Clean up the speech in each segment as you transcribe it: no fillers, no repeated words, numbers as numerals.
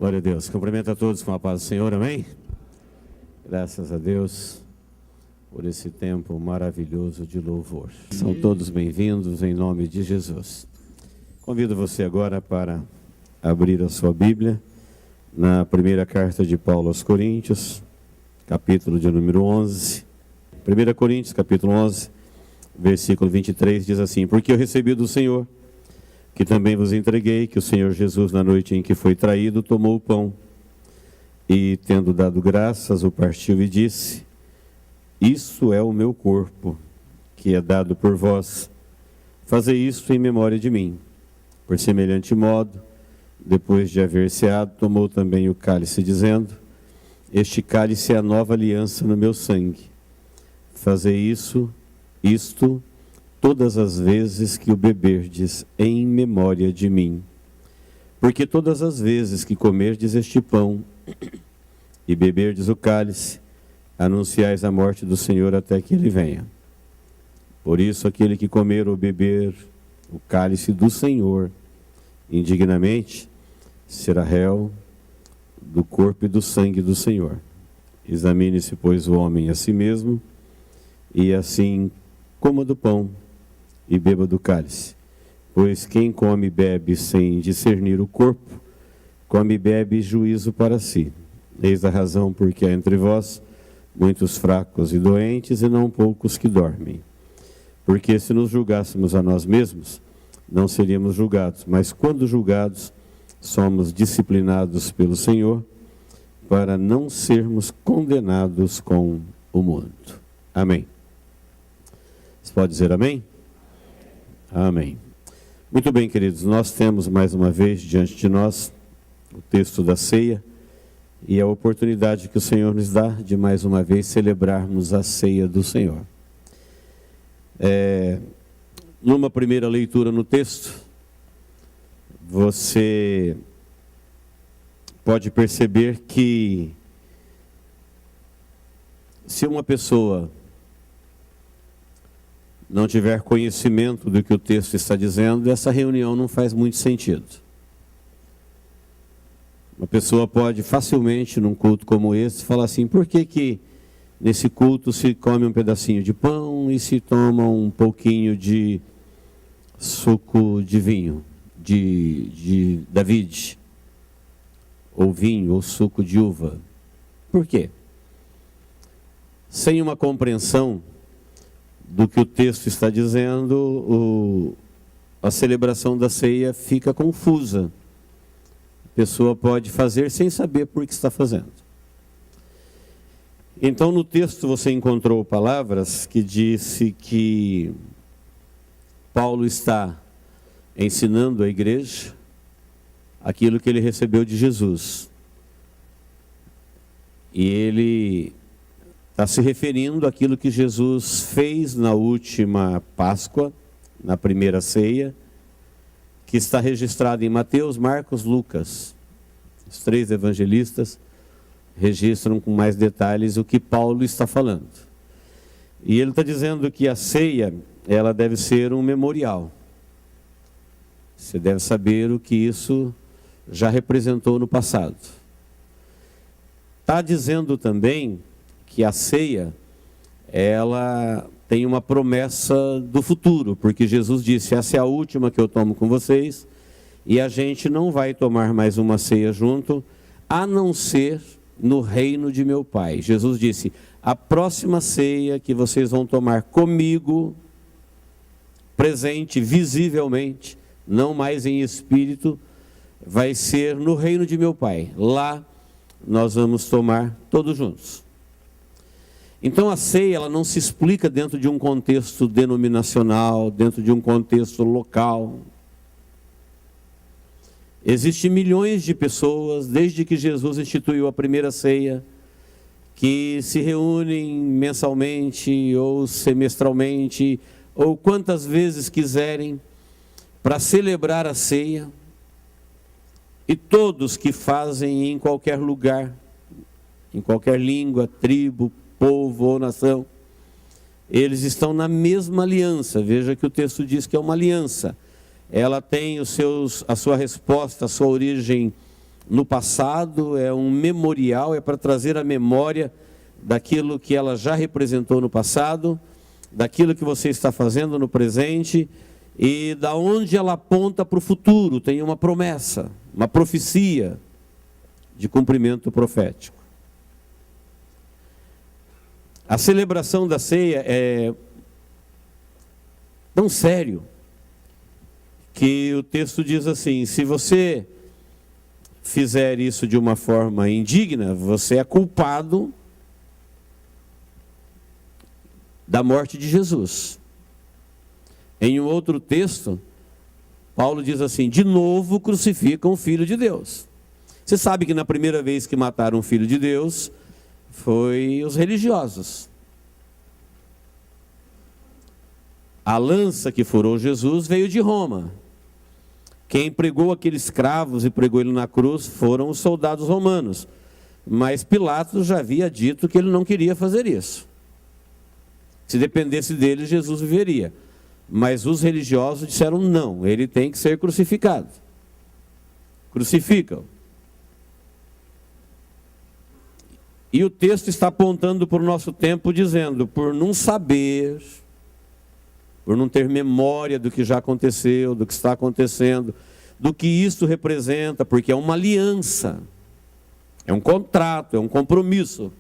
Glória a Deus. Cumprimento a todos com a paz do Senhor, amém? Graças a Deus por esse tempo maravilhoso de louvor. São todos bem-vindos em nome de Jesus. Convido você agora para abrir a sua Bíblia na primeira carta de Paulo aos Coríntios, capítulo de número 11. 1 Coríntios, capítulo 11, versículo 23, diz assim: Porque eu recebi do Senhor, que também vos entreguei, que o Senhor Jesus, na noite em que foi traído, tomou o pão e, tendo dado graças, o partiu e disse: Isso é o meu corpo, que é dado por vós. Fazei isto em memória de mim. Por semelhante modo, depois de haver ceado, tomou também o cálice, dizendo: Este cálice é a nova aliança no meu sangue. Fazei isto todas as vezes que o beberdes em memória de mim. Porque todas as vezes que comerdes este pão e beberdes o cálice, anunciais a morte do Senhor até que ele venha. Por isso, aquele que comer ou beber o cálice do Senhor indignamente será réu do corpo e do sangue do Senhor. Examine-se, pois, o homem a si mesmo, e assim coma do pão e beba do cálice. Pois quem come e bebe sem discernir o corpo, come e bebe juízo para si. Eis a razão porque há entre vós muitos fracos e doentes, e não poucos que dormem. Porque se nos julgássemos a nós mesmos, não seríamos julgados, mas quando julgados, somos disciplinados pelo Senhor, para não sermos condenados com o mundo. Amém. Você pode dizer amém? Amém. Muito bem, queridos, nós temos mais uma vez diante de nós o texto da ceia e a oportunidade que o Senhor nos dá de mais uma vez celebrarmos a ceia do Senhor. Numa primeira leitura no texto, você pode perceber que se uma pessoa não tiver conhecimento do que o texto está dizendo, essa reunião não faz muito sentido. Uma pessoa pode facilmente, num culto como esse, falar assim: por que nesse culto se come um pedacinho de pão e se toma um pouquinho de suco de vinho, de David, ou vinho, ou suco de uva? Por quê? Sem uma compreensão do que o texto está dizendo, a celebração da ceia fica confusa. A pessoa pode fazer sem saber por que está fazendo. Então, no texto você encontrou palavras que disse que Paulo está ensinando à igreja aquilo que ele recebeu de Jesus. E ele está se referindo àquilo que Jesus fez na última Páscoa, na primeira ceia, que está registrado em Mateus, Marcos, Lucas. Os três evangelistas registram com mais detalhes o que Paulo está falando. E ele está dizendo que a ceia, ela deve ser um memorial. Você deve saber o que isso já representou no passado. Está dizendo também que a ceia, ela tem uma promessa do futuro, porque Jesus disse: essa é a última que eu tomo com vocês, e a gente não vai tomar mais uma ceia junto, a não ser no reino de meu Pai. Jesus disse: a próxima ceia que vocês vão tomar comigo, presente, visivelmente, não mais em espírito, vai ser no reino de meu Pai. Lá nós vamos tomar todos juntos. Então a ceia, ela não se explica dentro de um contexto denominacional, dentro de um contexto local. Existem milhões de pessoas, desde que Jesus instituiu a primeira ceia, que se reúnem mensalmente ou semestralmente, ou quantas vezes quiserem, para celebrar a ceia. E todos que fazem em qualquer lugar, em qualquer língua, tribo, povo ou nação, eles estão na mesma aliança. Veja que o texto diz que é uma aliança. Ela tem a sua resposta, a sua origem no passado, é um memorial, é para trazer a memória daquilo que ela já representou no passado, daquilo que você está fazendo no presente e da onde ela aponta para o futuro. Tem uma promessa, uma profecia de cumprimento profético. A celebração da ceia é tão sério que o texto diz assim: se você fizer isso de uma forma indigna, você é culpado da morte de Jesus. Em um outro texto, Paulo diz assim: de novo crucificam o Filho de Deus. Você sabe que na primeira vez que mataram o Filho de Deus, foi os religiosos. A lança que furou Jesus veio de Roma. Quem pregou aqueles escravos e pregou ele na cruz foram os soldados romanos. Mas Pilatos já havia dito que ele não queria fazer isso. Se dependesse dele, Jesus viveria. Mas os religiosos disseram não, ele tem que ser crucificado. Crucificam. E o texto está apontando para o nosso tempo, dizendo: por não saber, por não ter memória do que já aconteceu, do que está acontecendo, do que isso representa, porque é uma aliança, é um contrato, é um compromisso.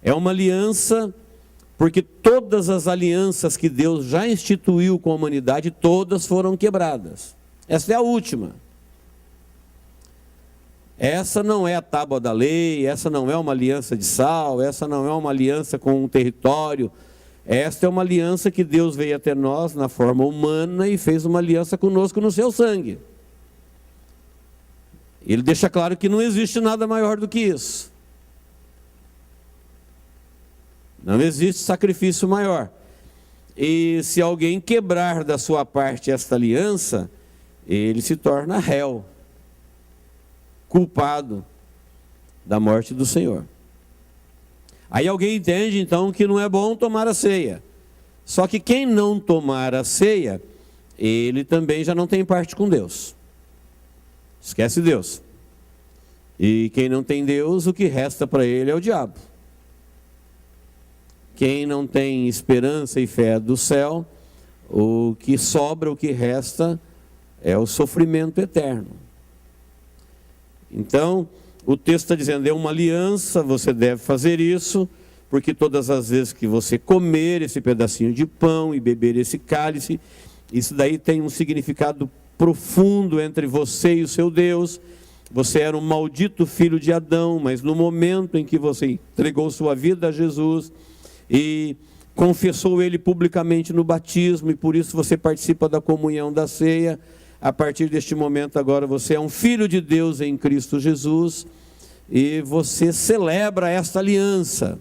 É uma aliança porque todas as alianças que Deus já instituiu com a humanidade, todas foram quebradas. Essa é a última. Essa não é a tábua da lei, essa não é uma aliança de sal, essa não é uma aliança com um território. Esta é uma aliança que Deus veio até nós na forma humana e fez uma aliança conosco no seu sangue. Ele deixa claro que não existe nada maior do que isso. Não existe sacrifício maior. E se alguém quebrar da sua parte esta aliança, ele se torna réu, culpado da morte do Senhor. Aí alguém entende então que não é bom tomar a ceia. Só que quem não tomar a ceia, ele também já não tem parte com Deus. Esquece Deus. E quem não tem Deus, o que resta para ele é o diabo. Quem não tem esperança e fé do céu, o que sobra, o que resta, é o sofrimento eterno. Então, o texto está dizendo, é uma aliança, você deve fazer isso, porque todas as vezes que você comer esse pedacinho de pão e beber esse cálice, isso daí tem um significado profundo entre você e o seu Deus. Você era um maldito filho de Adão, mas no momento em que você entregou sua vida a Jesus e confessou ele publicamente no batismo, e por isso você participa da comunhão da ceia, a partir deste momento agora você é um filho de Deus em Cristo Jesus, e você celebra esta aliança,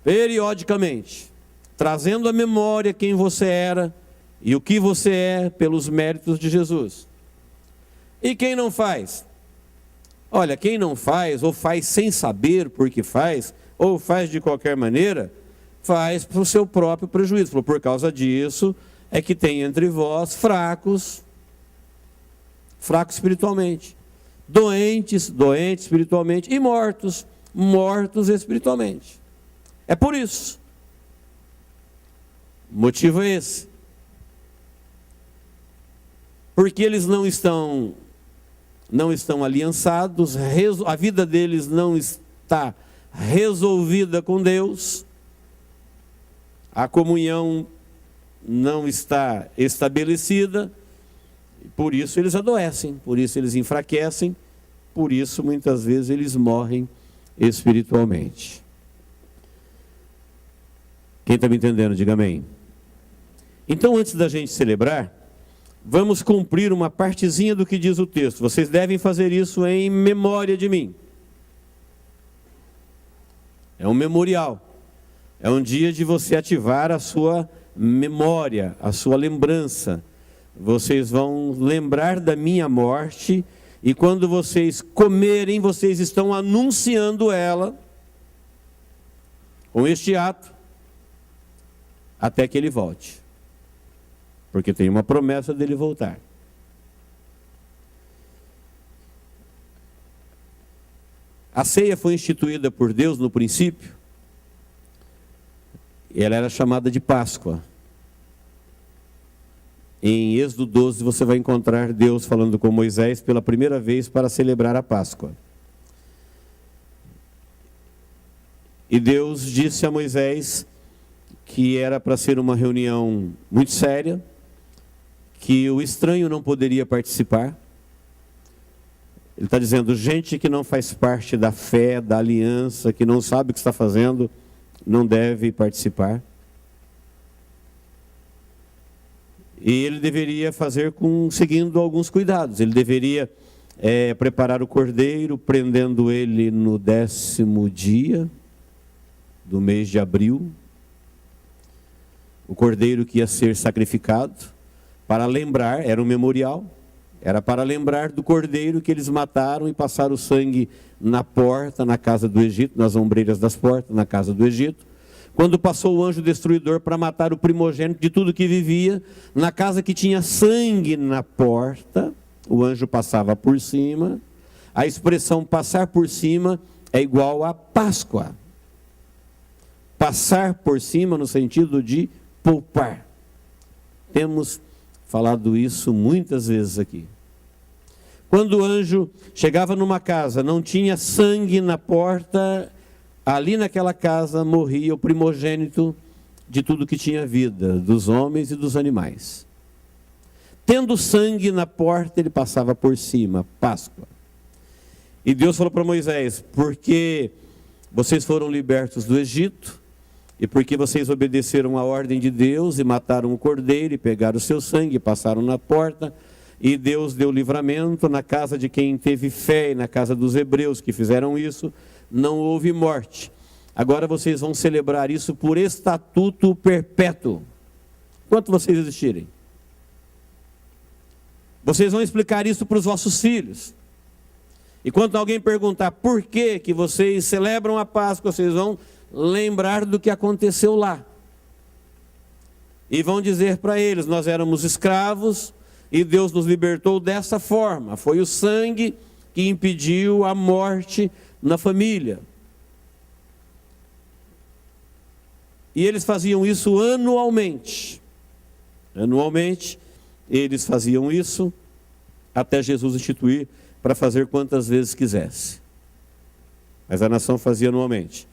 periodicamente, trazendo à memória quem você era e o que você é pelos méritos de Jesus. E quem não faz? Olha, quem não faz, ou faz sem saber por que faz, ou faz de qualquer maneira, faz para o seu próprio prejuízo. Por causa disso é que tem entre vós fracos espiritualmente, doentes espiritualmente, e mortos espiritualmente. É por isso. O motivo é esse. Porque eles não estão aliançados, a vida deles não está resolvida com Deus, a comunhão não está estabelecida, por isso eles adoecem, por isso eles enfraquecem, por isso muitas vezes eles morrem espiritualmente. Quem está me entendendo, diga amém. Então, antes da gente celebrar, vamos cumprir uma partezinha do que diz o texto. Vocês devem fazer isso em memória de mim. É um memorial. É um dia de você ativar a sua memória, a sua lembrança. Vocês vão lembrar da minha morte, e quando vocês comerem, vocês estão anunciando ela com este ato até que ele volte. Porque tem uma promessa dele voltar. A ceia foi instituída por Deus no princípio. Ela era chamada de Páscoa. Em Êxodo 12 você vai encontrar Deus falando com Moisés pela primeira vez para celebrar a Páscoa. E Deus disse a Moisés que era para ser uma reunião muito séria, que o estranho não poderia participar. Ele está dizendo, gente que não faz parte da fé, da aliança, que não sabe o que está fazendo, não deve participar. E ele deveria fazer seguindo alguns cuidados. Ele deveria preparar o cordeiro, prendendo ele no 10º dia do mês de abril. O cordeiro que ia ser sacrificado, para lembrar, era um memorial, era para lembrar do cordeiro que eles mataram e passaram o sangue na porta, na casa do Egito, nas ombreiras das portas, na casa do Egito. Quando passou o anjo destruidor para matar o primogênito de tudo que vivia, na casa que tinha sangue na porta, o anjo passava por cima. A expressão passar por cima é igual a Páscoa. Passar por cima no sentido de poupar. Temos falado isso muitas vezes aqui. Quando o anjo chegava numa casa, não tinha sangue na porta, ali naquela casa morria o primogênito de tudo que tinha vida, dos homens e dos animais. Tendo sangue na porta, ele passava por cima, Páscoa. E Deus falou para Moisés, porque vocês foram libertos do Egito, e porque vocês obedeceram a ordem de Deus e mataram o cordeiro e pegaram o seu sangue e passaram na porta, e Deus deu livramento na casa de quem teve fé e na casa dos hebreus que fizeram isso, não houve morte. Agora vocês vão celebrar isso por estatuto perpétuo. Enquanto vocês existirem. Vocês vão explicar isso para os vossos filhos. E quando alguém perguntar por que vocês celebram a Páscoa, vocês vão lembrar do que aconteceu lá. E vão dizer para eles, nós éramos escravos e Deus nos libertou dessa forma. Foi o sangue que impediu a morte na família. E eles faziam isso anualmente. Anualmente, eles faziam isso até Jesus instituir para fazer quantas vezes quisesse. Mas a nação fazia anualmente.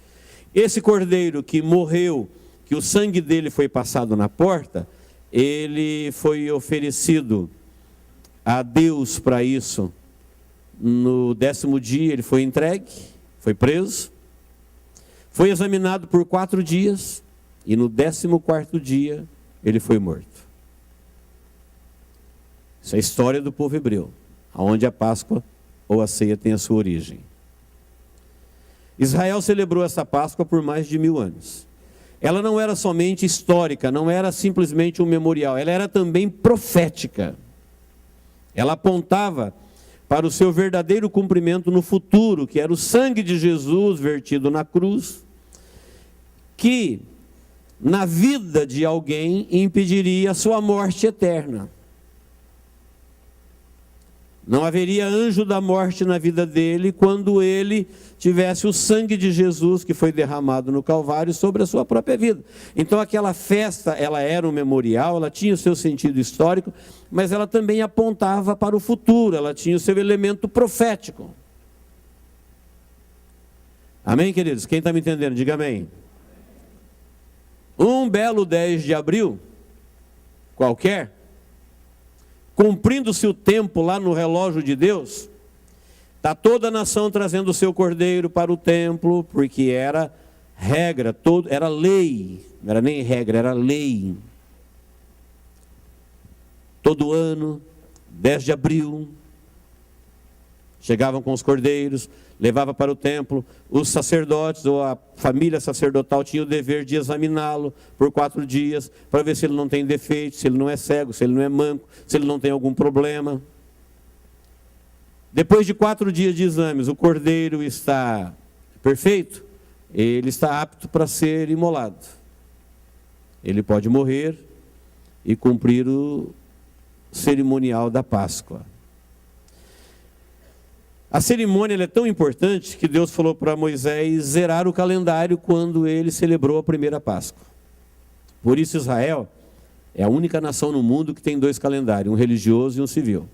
Esse cordeiro que morreu, que o sangue dele foi passado na porta, ele foi oferecido a Deus para isso. No 10º dia ele foi entregue, foi preso, foi examinado por 4 dias e no 14º dia ele foi morto. Isso é a história do povo hebreu, onde a Páscoa ou a ceia tem a sua origem. Israel celebrou essa Páscoa por mais de 1000 anos. Ela não era somente histórica, não era simplesmente um memorial, ela era também profética. Ela apontava para o seu verdadeiro cumprimento no futuro, que era o sangue de Jesus vertido na cruz, que na vida de alguém impediria a sua morte eterna. Não haveria anjo da morte na vida dele quando ele tivesse o sangue de Jesus que foi derramado no Calvário sobre a sua própria vida. Então aquela festa, ela era um memorial, ela tinha o seu sentido histórico, mas ela também apontava para o futuro, ela tinha o seu elemento profético. Amém, queridos? Quem está me entendendo, diga amém. Um belo 10 de abril, qualquer, cumprindo-se o tempo lá no relógio de Deus, está toda a nação trazendo o seu cordeiro para o templo, porque era regra, era lei, não era nem regra, era lei. Todo ano, 10 de abril, chegavam com os cordeiros, levava para o templo, os sacerdotes ou a família sacerdotal tinha o dever de examiná-lo por 4 dias, para ver se ele não tem defeito, se ele não é cego, se ele não é manco, se ele não tem algum problema. Depois de 4 dias de exames, o cordeiro está perfeito, ele está apto para ser imolado. Ele pode morrer e cumprir o cerimonial da Páscoa. A cerimônia ela é tão importante que Deus falou para Moisés zerar o calendário quando ele celebrou a primeira Páscoa. Por isso Israel é a única nação no mundo que tem 2 calendários, um religioso e um civil.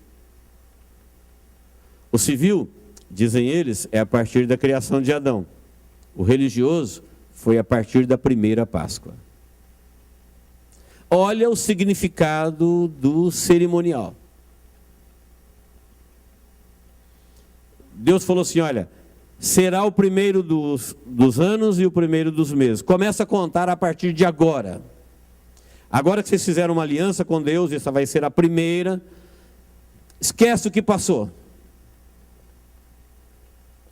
O civil, dizem eles, é a partir da criação de Adão. O religioso foi a partir da primeira Páscoa. Olha o significado do cerimonial. Deus falou assim, olha, será o primeiro dos anos e o primeiro dos meses. Começa a contar a partir de agora. Agora que vocês fizeram uma aliança com Deus, essa vai ser a primeira. Esquece o que passou.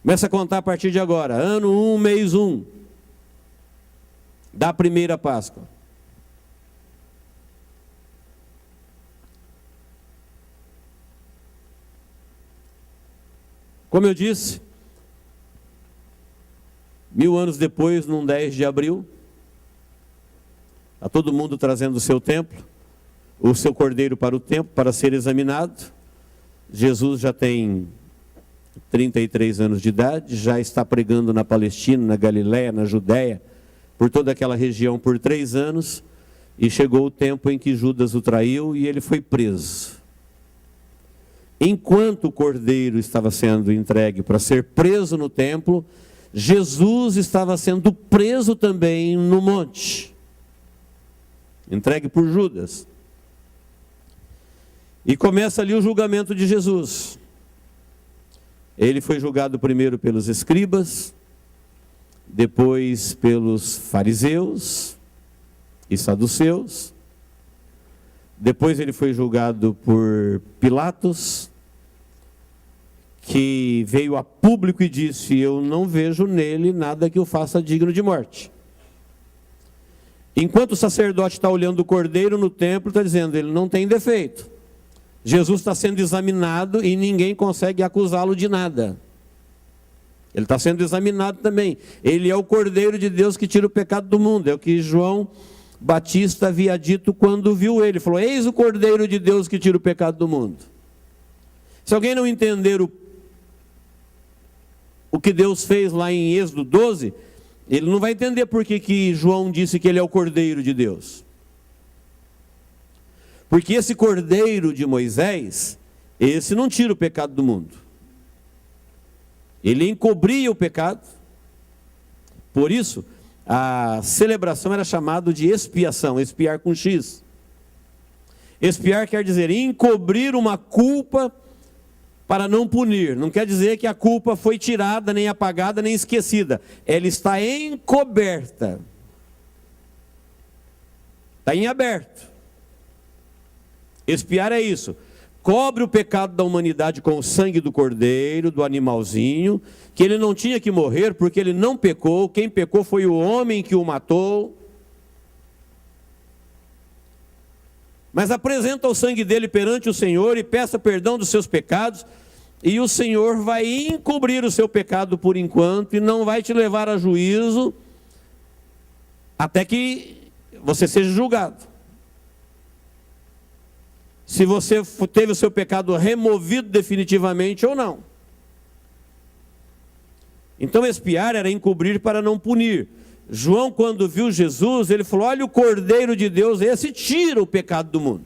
Começa a contar a partir de agora. Ano 1, mês 1. Da primeira Páscoa. Como eu disse, 1000 anos depois, num 10 de abril, está todo mundo trazendo o seu templo, o seu cordeiro para o templo, para ser examinado. Jesus já tem 33 anos de idade, já está pregando na Palestina, na Galiléia, na Judéia, por toda aquela região por 3 anos, e chegou o tempo em que Judas o traiu e ele foi preso. Enquanto o cordeiro estava sendo entregue para ser preso no templo, Jesus estava sendo preso também no monte, entregue por Judas. E começa ali o julgamento de Jesus. Ele foi julgado primeiro pelos escribas, depois pelos fariseus e saduceus. Depois ele foi julgado por Pilatos, que veio a público e disse, eu não vejo nele nada que o faça digno de morte. Enquanto o sacerdote está olhando o cordeiro no templo, está dizendo, ele não tem defeito. Jesus está sendo examinado e ninguém consegue acusá-lo de nada. Ele está sendo examinado também. Ele é o Cordeiro de Deus que tira o pecado do mundo. É o que João Batista havia dito quando viu ele. Falou, eis o Cordeiro de Deus que tira o pecado do mundo. Se alguém não entender o que Deus fez lá em Êxodo 12, ele não vai entender por que João disse que ele é o Cordeiro de Deus. Porque esse Cordeiro de Moisés, esse não tira o pecado do mundo. Ele encobria o pecado. Por isso, a celebração era chamada de expiação, expiar com X. Expiar quer dizer encobrir uma culpa para não punir. Não quer dizer que a culpa foi tirada, nem apagada, nem esquecida. Ela está encoberta. Está em aberto. Expiar é isso. Cobre o pecado da humanidade com o sangue do cordeiro, do animalzinho, que ele não tinha que morrer porque ele não pecou. Quem pecou foi o homem que o matou. Mas apresenta o sangue dele perante o Senhor e peça perdão dos seus pecados, e o Senhor vai encobrir o seu pecado por enquanto e não vai te levar a juízo até que você seja julgado. Se você teve o seu pecado removido definitivamente ou não. Então expiar era encobrir para não punir. João, quando viu Jesus, ele falou, olha o Cordeiro de Deus, esse tira o pecado do mundo.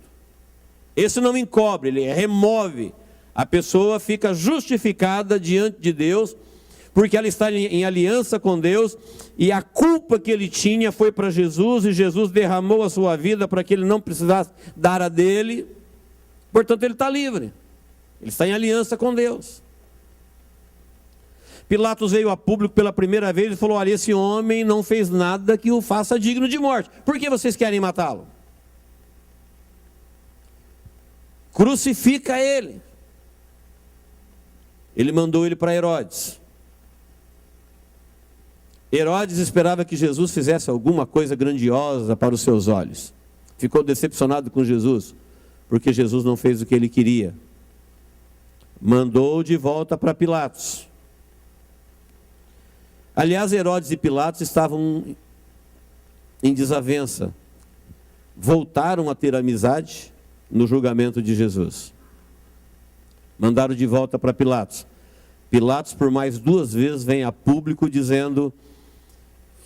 Esse não encobre, ele remove. A pessoa fica justificada diante de Deus, porque ela está em aliança com Deus, e a culpa que ele tinha foi para Jesus, e Jesus derramou a sua vida para que ele não precisasse dar a dele. Portanto, ele está livre. Ele está em aliança com Deus. Pilatos veio a público pela primeira vez e falou, olha, esse homem não fez nada que o faça digno de morte. Por que vocês querem matá-lo? Crucifica ele. Ele mandou ele para Herodes. Herodes esperava que Jesus fizesse alguma coisa grandiosa para os seus olhos. Ficou decepcionado com Jesus, porque Jesus não fez o que ele queria. Mandou de volta para Pilatos. Aliás, Herodes e Pilatos estavam em desavença. Voltaram a ter amizade no julgamento de Jesus. Mandaram de volta para Pilatos. Pilatos, por mais 2 vezes, vem a público dizendo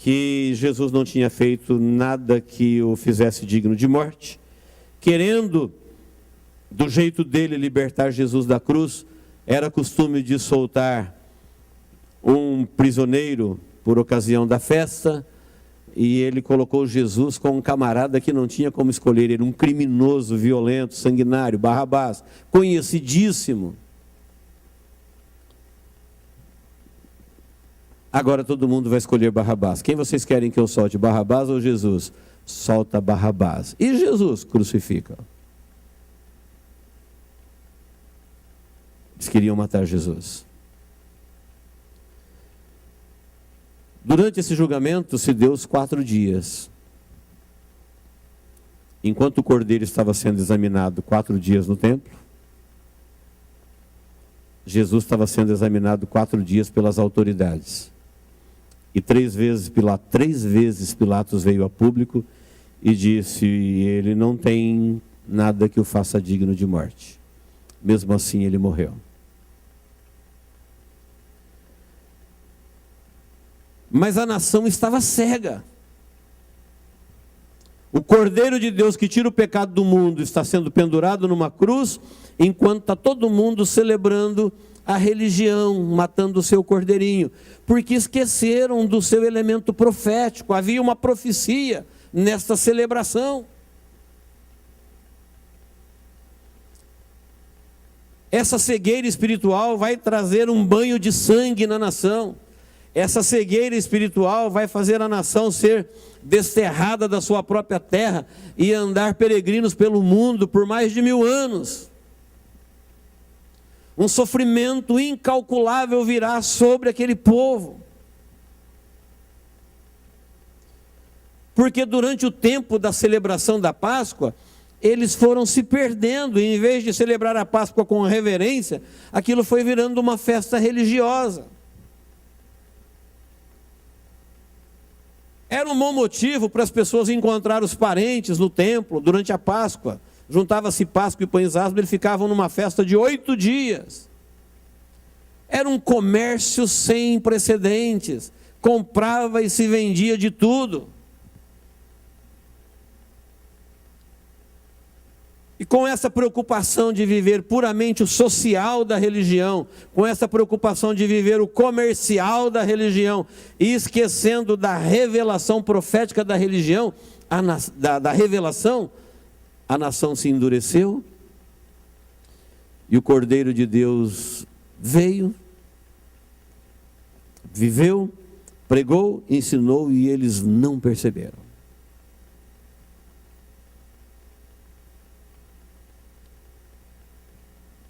que Jesus não tinha feito nada que o fizesse digno de morte, querendo, do jeito dele, libertar Jesus da cruz. Era costume de soltar um prisioneiro por ocasião da festa, e ele colocou Jesus com um camarada que não tinha como escolher. Ele era um criminoso, violento, sanguinário, Barrabás, conhecidíssimo. Agora todo mundo vai escolher Barrabás. Quem vocês querem que eu solte, Barrabás ou Jesus? Solta Barrabás. E Jesus crucifica. Eles queriam matar Jesus. Durante esse julgamento se deu os 4 dias. Enquanto o cordeiro estava sendo examinado 4 dias no templo, Jesus estava sendo examinado 4 dias pelas autoridades. E 3 vezes Pilatos veio a público e disse: ele não tem nada que o faça digno de morte. Mesmo assim ele morreu. Mas a nação estava cega. O Cordeiro de Deus que tira o pecado do mundo está sendo pendurado numa cruz, enquanto está todo mundo celebrando a religião, matando o seu cordeirinho, porque esqueceram do seu elemento profético. Havia uma profecia nesta celebração. Essa cegueira espiritual vai trazer um banho de sangue na nação. Essa cegueira espiritual vai fazer a nação ser desterrada da sua própria terra e andar peregrinos pelo mundo por mais de 1000 anos. Um sofrimento incalculável virá sobre aquele povo. Porque durante o tempo da celebração da Páscoa, eles foram se perdendo, e em vez de celebrar a Páscoa com reverência, aquilo foi virando uma festa religiosa. Era um bom motivo para as pessoas encontrar os parentes no templo durante a Páscoa. Juntava-se Páscoa e Pães Asmos, eles ficavam numa festa de 8 dias. Era um comércio sem precedentes. Comprava e se vendia de tudo. E com essa preocupação de viver puramente o social da religião, com essa preocupação de viver o comercial da religião, e esquecendo da revelação profética da religião, da revelação, a nação se endureceu, e o Cordeiro de Deus veio, viveu, pregou, ensinou, e eles não perceberam.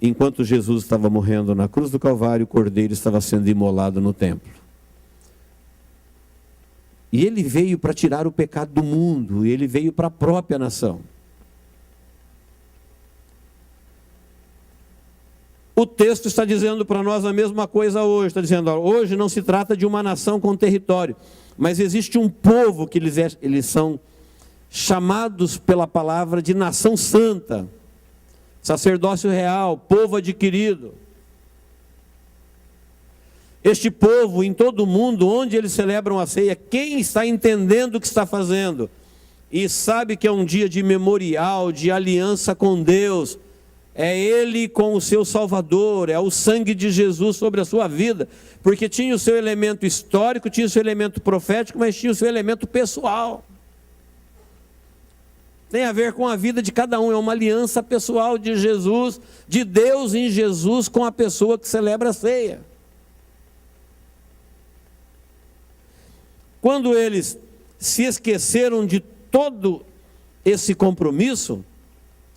Enquanto Jesus estava morrendo na cruz do Calvário, o Cordeiro estava sendo imolado no templo. E ele veio para tirar o pecado do mundo, e ele veio para a própria nação. O texto está dizendo para nós a mesma coisa hoje. Está dizendo, hoje não se trata de uma nação com território, mas existe um povo que eles são chamados pela palavra de nação santa. Sacerdócio real, povo adquirido. Este povo, em todo o mundo, onde eles celebram a ceia, quem está entendendo o que está fazendo, e sabe que é um dia de memorial, de aliança com Deus, é Ele com o seu Salvador, é o sangue de Jesus sobre a sua vida, porque tinha o seu elemento histórico, tinha o seu elemento profético, mas tinha o seu elemento pessoal. Tem a ver com a vida de cada um, é uma aliança pessoal de Jesus, de Deus em Jesus com a pessoa que celebra a ceia. Quando eles se esqueceram de todo esse compromisso,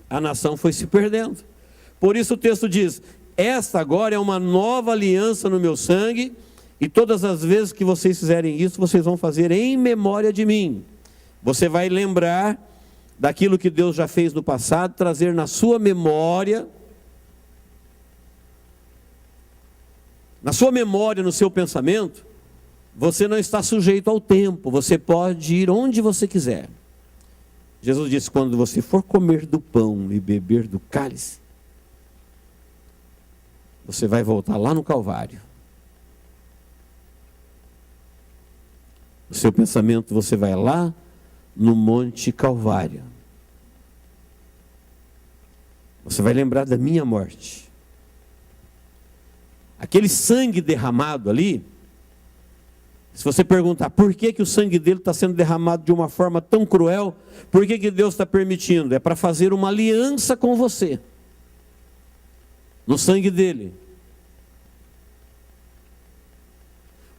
a nação foi se perdendo. Por isso o texto diz, esta agora é uma nova aliança no meu sangue, e todas as vezes que vocês fizerem isso, vocês vão fazer em memória de mim. Você vai lembrar daquilo que Deus já fez no passado, trazer na sua memória, no seu pensamento. Você não está sujeito ao tempo, você pode ir onde você quiser. Jesus disse, quando você for comer do pão e beber do cálice, você vai voltar lá no Calvário. O seu pensamento, você vai lá no Monte Calvário. Você vai lembrar da minha morte. Aquele sangue derramado ali, se você perguntar por que o sangue dele está sendo derramado de uma forma tão cruel, por que Deus está permitindo? É para fazer uma aliança com você, no sangue dele.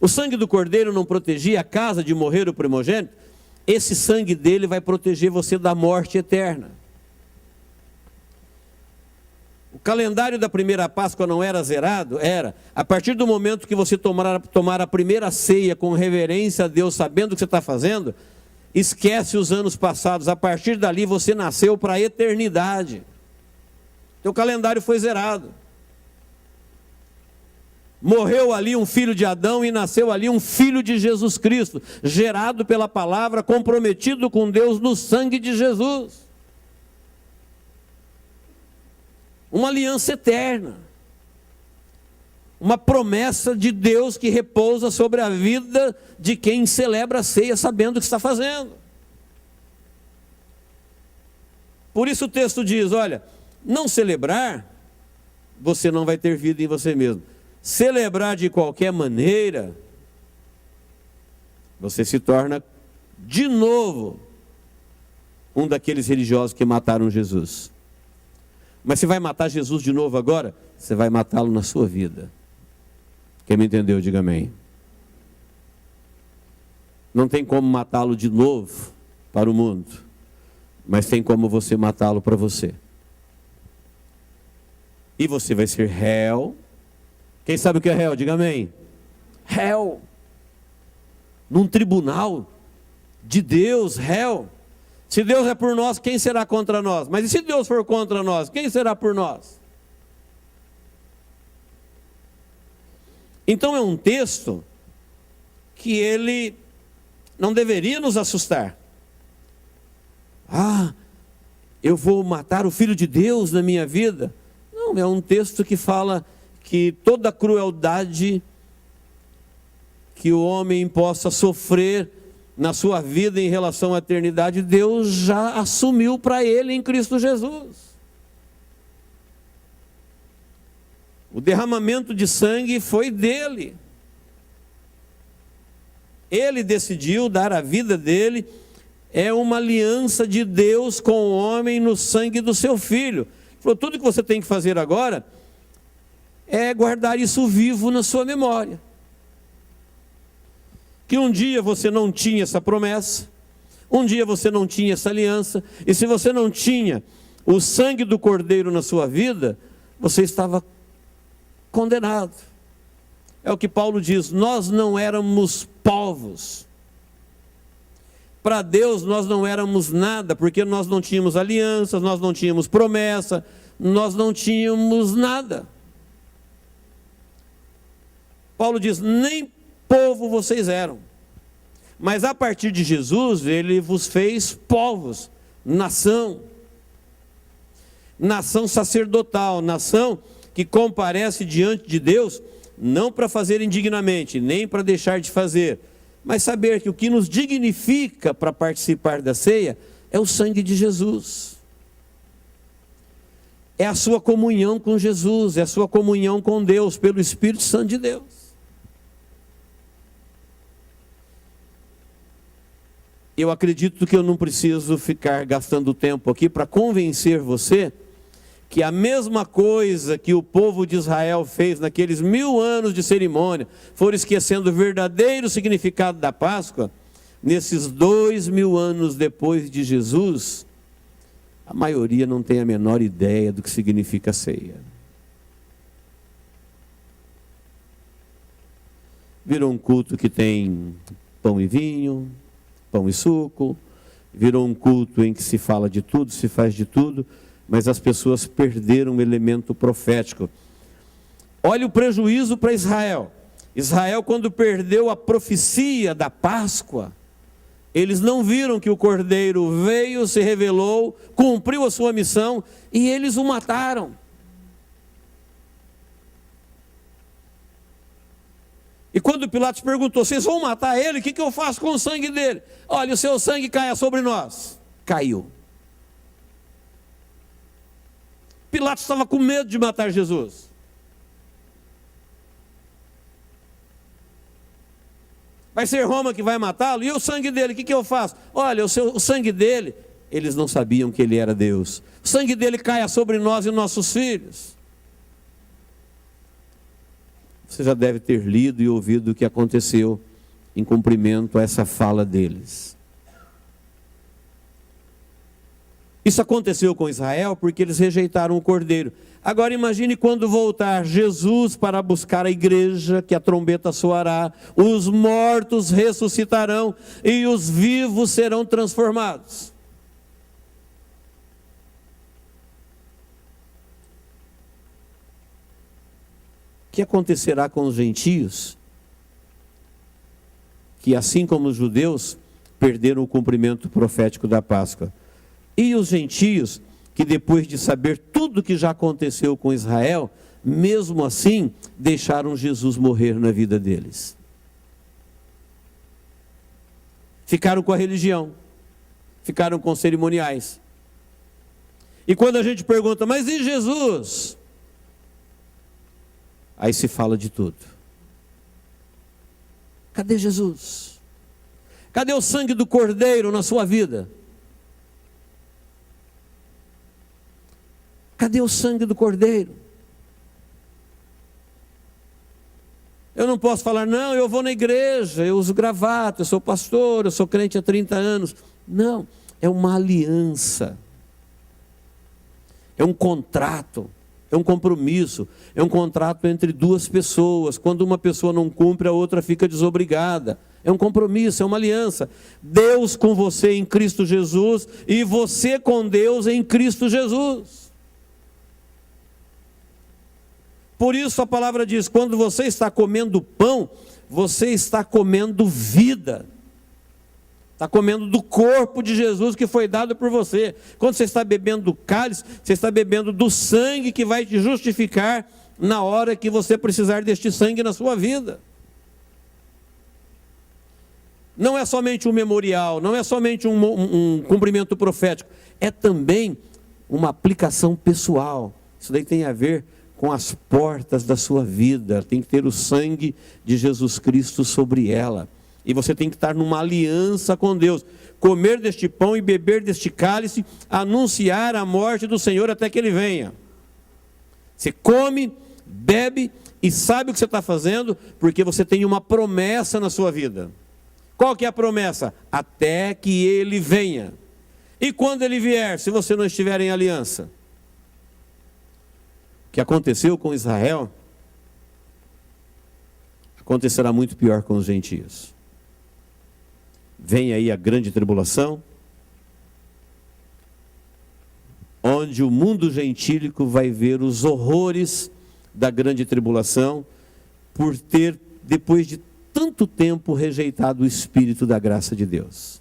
O sangue do cordeiro não protegia a casa de morrer o primogênito? Esse sangue dele vai proteger você da morte eterna. O calendário da primeira Páscoa não era zerado? Era. A partir do momento que você tomar a primeira ceia com reverência a Deus, sabendo o que você está fazendo, esquece os anos passados. A partir dali você nasceu para a eternidade. Teu calendário foi zerado. Morreu ali um filho de Adão e nasceu ali um filho de Jesus Cristo, gerado pela palavra, comprometido com Deus no sangue de Jesus. Uma aliança eterna. Uma promessa de Deus que repousa sobre a vida de quem celebra a ceia sabendo o que está fazendo. Por isso o texto diz, olha, não celebrar, você não vai ter vida em você mesmo. Celebrar de qualquer maneira, você se torna de novo um daqueles religiosos que mataram Jesus. Mas você vai matar Jesus de novo agora? Você vai matá-lo na sua vida. Quem me entendeu, diga amém. Não tem como matá-lo de novo para o mundo, mas tem como você matá-lo para você. E você vai ser réu. Quem sabe o que é réu? Diga amém. Réu. Num tribunal de Deus, réu. Se Deus é por nós, quem será contra nós? Mas e se Deus for contra nós, quem será por nós? Então é um texto que ele não deveria nos assustar. Ah, eu vou matar o Filho de Deus na minha vida. Não, é um texto que fala que toda crueldade que o homem possa sofrer na sua vida em relação à eternidade, Deus já assumiu para ele em Cristo Jesus. O derramamento de sangue foi dele. Ele decidiu dar a vida dele. É uma aliança de Deus com o homem no sangue do seu Filho. Ele falou, tudo que você tem que fazer agora é guardar isso vivo na sua memória. Que um dia você não tinha essa promessa, um dia você não tinha essa aliança, e se você não tinha o sangue do Cordeiro na sua vida, você estava condenado. É o que Paulo diz, nós não éramos povos. Para Deus nós não éramos nada, porque nós não tínhamos alianças, nós não tínhamos promessa, nós não tínhamos nada. Paulo diz, nem povo vocês eram, mas a partir de Jesus, ele vos fez povos, nação sacerdotal, nação que comparece diante de Deus, não para fazer indignamente, nem para deixar de fazer, mas saber que o que nos dignifica para participar da ceia é o sangue de Jesus. É a sua comunhão com Jesus, é a sua comunhão com Deus, pelo Espírito Santo de Deus. Eu acredito que eu não preciso ficar gastando tempo aqui para convencer você que a mesma coisa que o povo de Israel fez naqueles 1000 anos de cerimônia, foram esquecendo o verdadeiro significado da Páscoa, nesses 2000 anos depois de Jesus, a maioria não tem a menor ideia do que significa a ceia. Virou um culto que tem pão e vinho, pão e suco, virou um culto em que se fala de tudo, se faz de tudo, mas as pessoas perderam o elemento profético. Olha o prejuízo para Israel. Israel, quando perdeu a profecia da Páscoa, eles não viram que o Cordeiro veio, se revelou, cumpriu a sua missão, e eles o mataram. E quando Pilatos perguntou, vocês vão matar ele? O que eu faço com o sangue dele? Olha, o seu sangue caia sobre nós. Caiu. Pilatos estava com medo de matar Jesus. Vai ser Roma que vai matá-lo? E o sangue dele, o que eu faço? Olha, o sangue dele, eles não sabiam que ele era Deus. O sangue dele caia sobre nós e nossos filhos. Você já deve ter lido e ouvido o que aconteceu em cumprimento a essa fala deles. Isso aconteceu com Israel porque eles rejeitaram o Cordeiro. Agora imagine quando voltar Jesus para buscar a igreja, que a trombeta soará, os mortos ressuscitarão e os vivos serão transformados. O que acontecerá com os gentios, que assim como os judeus, perderam o cumprimento profético da Páscoa? E os gentios, que depois de saber tudo que já aconteceu com Israel, mesmo assim, deixaram Jesus morrer na vida deles. Ficaram com a religião, ficaram com cerimoniais. E quando a gente pergunta, mas e Jesus? Aí se fala de tudo. Cadê Jesus? Cadê o sangue do Cordeiro na sua vida? Cadê o sangue do Cordeiro? Eu não posso falar, não, eu vou na igreja, eu uso gravata, eu sou pastor, eu sou crente há 30 anos. Não, é uma aliança. É um contrato. É um compromisso, é um contrato entre duas pessoas. Quando uma pessoa não cumpre, a outra fica desobrigada. É um compromisso, é uma aliança. Deus com você em Cristo Jesus e você com Deus em Cristo Jesus. Por isso a palavra diz, quando você está comendo pão, você está comendo vida. Está comendo do corpo de Jesus que foi dado por você. Quando você está bebendo do cálice, você está bebendo do sangue que vai te justificar na hora que você precisar deste sangue na sua vida. Não é somente um memorial, não é somente um cumprimento profético, é também uma aplicação pessoal. Isso daí tem a ver com as portas da sua vida, tem que ter o sangue de Jesus Cristo sobre ela. E você tem que estar numa aliança com Deus. Comer deste pão e beber deste cálice, anunciar a morte do Senhor até que Ele venha. Você come, bebe e sabe o que você está fazendo, porque você tem uma promessa na sua vida. Qual que é a promessa? Até que Ele venha. E quando Ele vier, se você não estiver em aliança? O que aconteceu com Israel, acontecerá muito pior com os gentios. Vem aí a grande tribulação, onde o mundo gentílico vai ver os horrores da grande tribulação, por ter, depois de tanto tempo, rejeitado o Espírito da graça de Deus.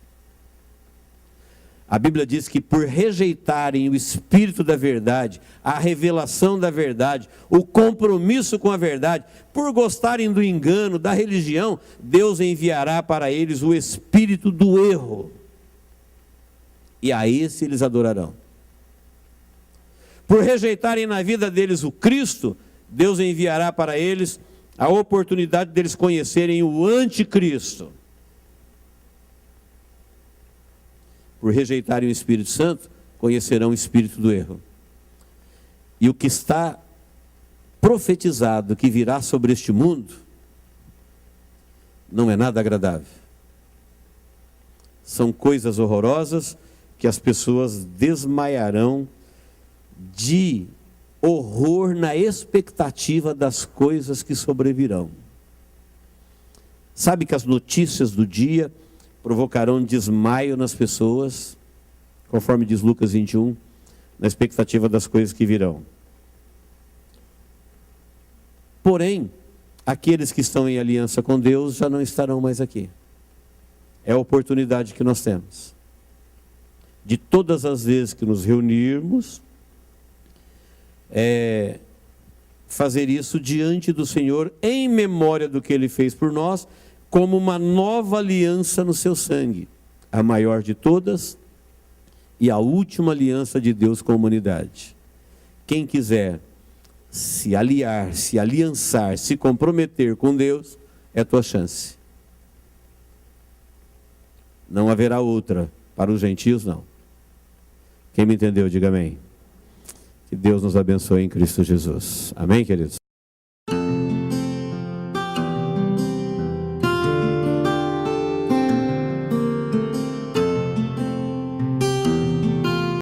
A Bíblia diz que por rejeitarem o Espírito da verdade, a revelação da verdade, o compromisso com a verdade, por gostarem do engano, da religião, Deus enviará para eles o espírito do erro. E a esse eles adorarão. Por rejeitarem na vida deles o Cristo, Deus enviará para eles a oportunidade deles conhecerem o anticristo. Por rejeitarem o Espírito Santo, conhecerão o espírito do erro. E o que está profetizado que virá sobre este mundo, não é nada agradável. São coisas horrorosas que as pessoas desmaiarão de horror na expectativa das coisas que sobrevirão. Sabe que as notícias do dia provocarão desmaio nas pessoas, conforme diz Lucas 21, na expectativa das coisas que virão. Porém, aqueles que estão em aliança com Deus já não estarão mais aqui. É a oportunidade que nós temos. De todas as vezes que nos reunirmos, fazer isso diante do Senhor, em memória do que Ele fez por nós, como uma nova aliança no seu sangue, a maior de todas e a última aliança de Deus com a humanidade. Quem quiser se aliar, se aliançar, se comprometer com Deus, é a tua chance. Não haverá outra para os gentios, não. Quem me entendeu, diga amém. Que Deus nos abençoe em Cristo Jesus. Amém, queridos?